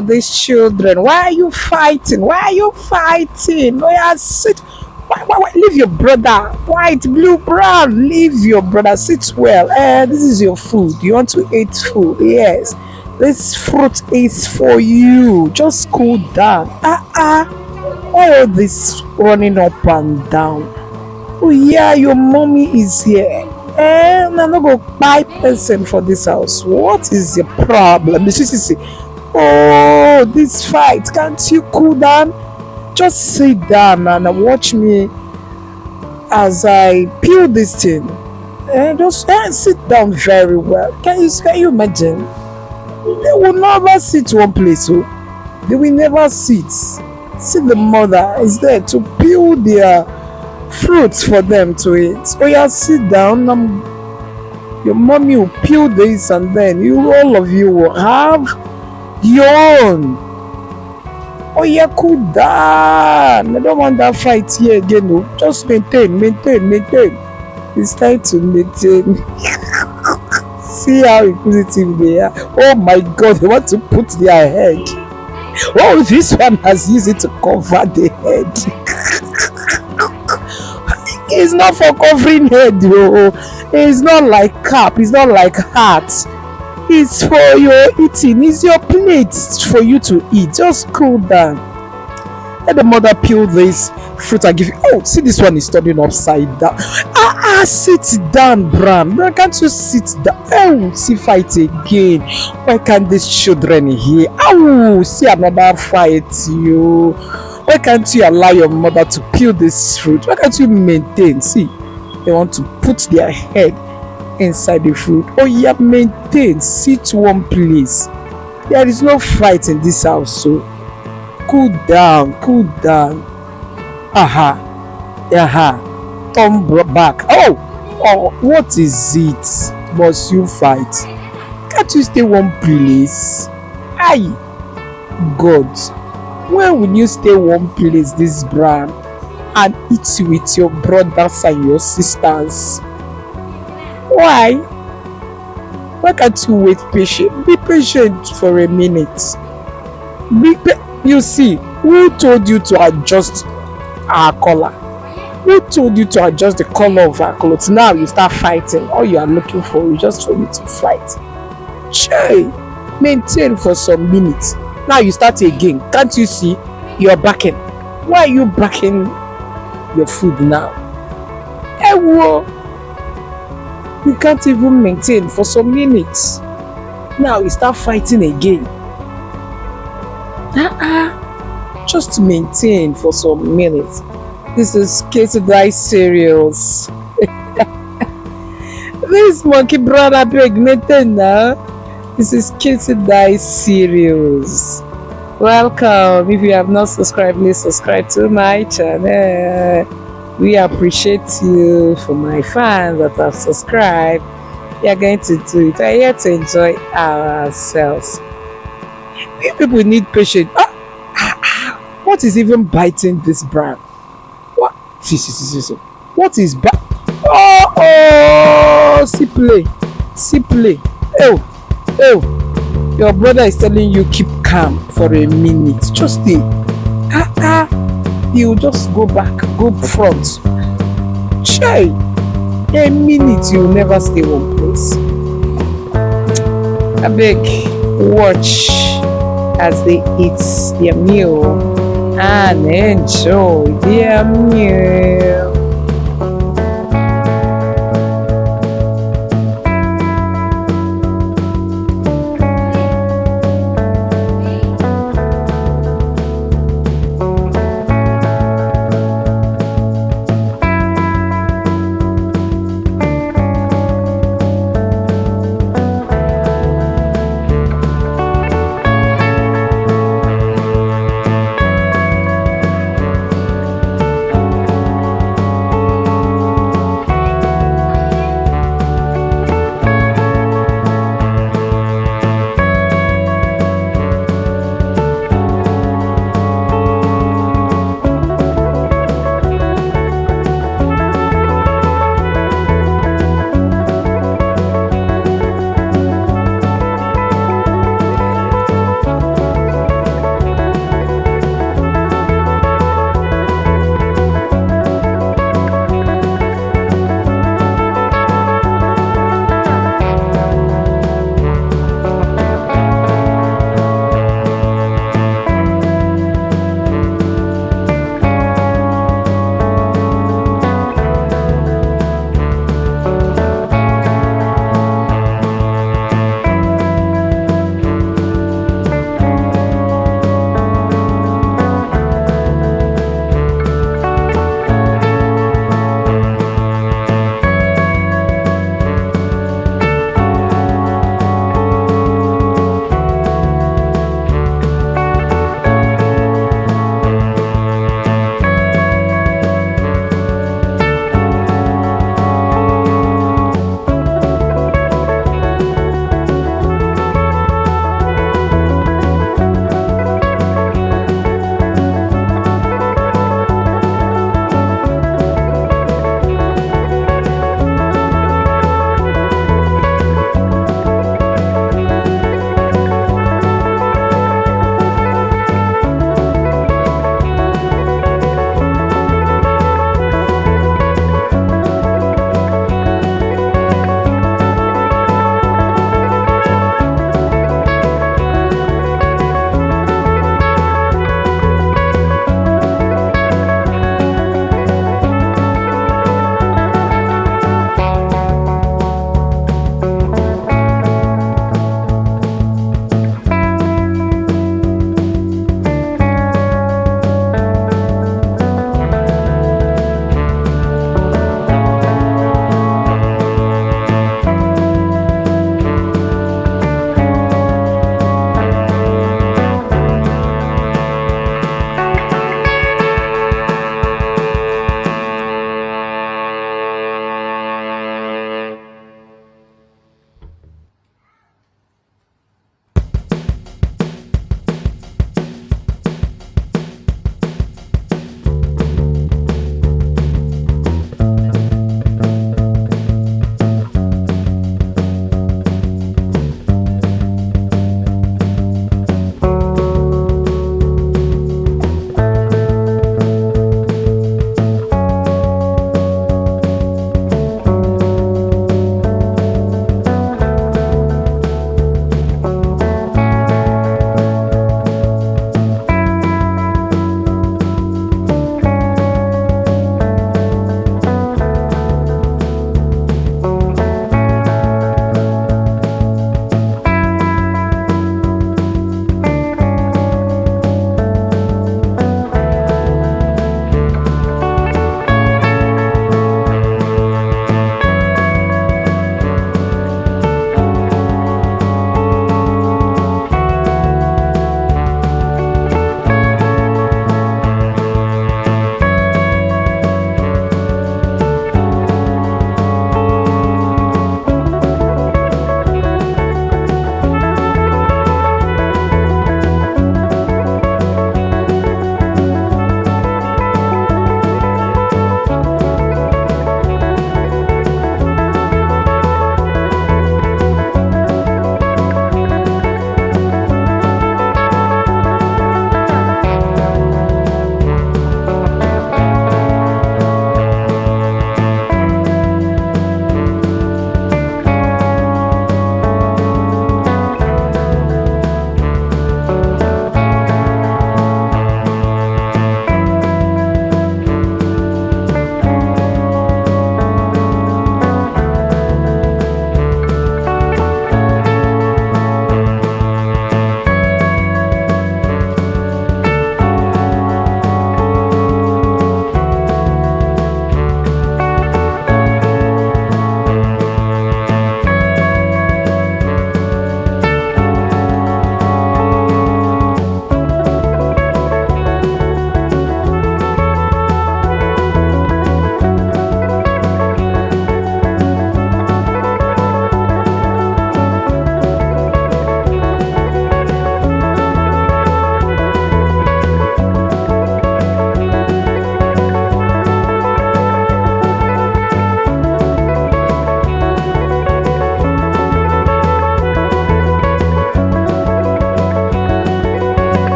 all these children? Why are you fighting? Why are you fighting? Oh yeah, sit. Why? Leave your brother. White, blue, brown. Leave your brother. Sit well. This is your food. You want to eat food? Yes. This fruit is for you. Just cool down. Why all this running up and down? Oh yeah, your mommy is here. I'm not gonna buy person for this house. What is the problem? See. Oh, this fight. Can't you cool down? Just sit down and watch me as I peel this thing. Just sit down very well. Can you imagine? They will never sit one place. So they will never sit. See, the mother is there to peel their fruits for them to eat. Oh yeah, sit down. Your mommy will peel this, and then all of you will have your own. Oh yeah, cool down. I don't want that fight here again. No. Just maintain. It's time to maintain. See how inquisitive they are. Oh my God, they want to put their head. Oh, this one has used it to cover the head. It's not for covering head, though. It's not like cap. It's not like hat. It's for your eating. It's your plate for you to eat. Just cool down. Let the mother peel this fruit and give you. Oh, see, this one is turning upside down. Sit down, Bram. Can't you sit down? Oh, see, fight again. Why can't these children here? Oh, see another fight, you. Why can't you allow your mother to peel this fruit? Why can't you maintain? See, they want to put their head inside the fruit. Oh yeah, maintain. Sit one place. There is no fight in this house, so cool down. Turn back. Oh, what is it? Must you fight? Can't you stay one place? Aye, God, when will you stay one place, this brand, and eat with your brothers and your sisters? Why? Why can't you wait patient? Be patient for a minute. You see, who told you to adjust our color? Who told you to adjust the color of our clothes? Now you start fighting. All you are looking for is just for you to fight. Maintain for some minutes. Now you start again. Can't you see? You're backing. Why are you backing your food now? You can't even maintain for some minutes. Now you start fighting again. Just maintain for some minutes. This is Katie Dice Cereals. This monkey brother maintain now. This is Katie Dice Cereals. Welcome. If you have not subscribed, please subscribe to my channel. We appreciate you. For my fans that have subscribed, we are going to do it. We are here to enjoy ourselves. We people need patience. What is even biting this brand? What? What is see play. Oh, your brother is telling you keep calm for a minute. Just stay. You just go back, go front. A minute, you never stay one place. I beg, watch as they eat their meal and enjoy their meal.